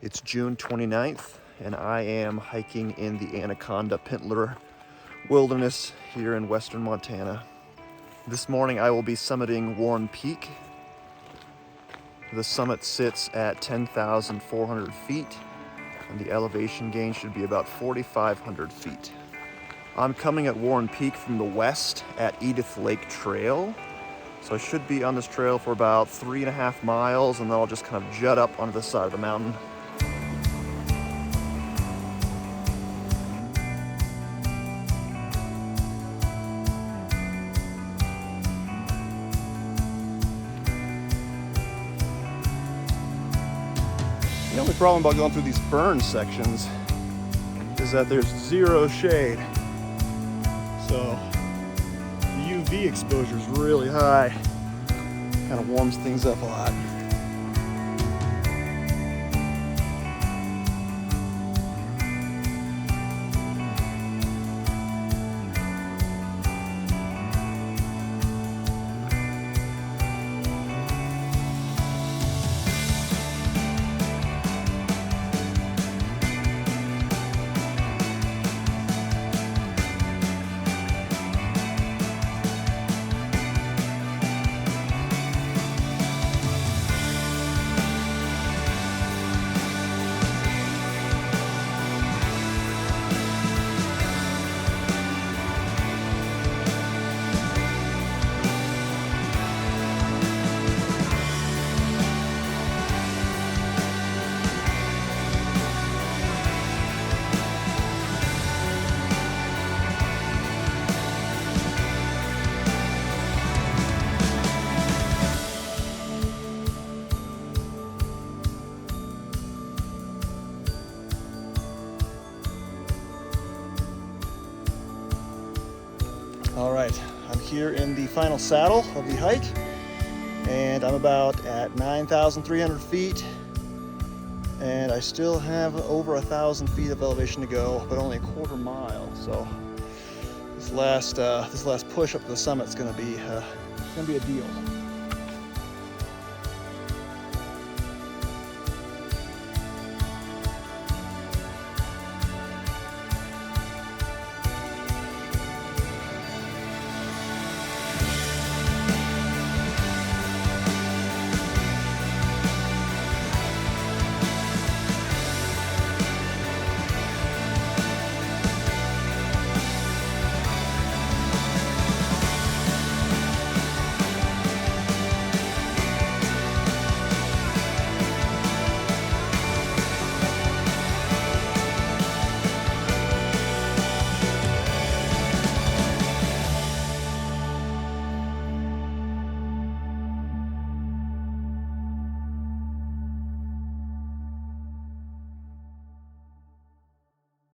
It's June 29th, and I am hiking in the Anaconda-Pintler Wilderness here in western Montana. This morning I will be summiting Warren Peak. The summit sits at 10,400 feet, and the elevation gain should be about 4,500 feet. I'm coming at Warren Peak from the west at Edith Lake Trail. So I should be on this trail for about 3.5 miles, and then I'll just kind of jut up onto the side of the mountain. The only problem about going through these burn sections is that there's zero shade. So the UV exposure is really high. Kind of warms things up a lot. All right, I'm here in the final saddle of the hike, and I'm about at 9,300 feet, and I still have over 1,000 feet of elevation to go, but only a quarter mile. So this last push up to the summit is going to be a deal.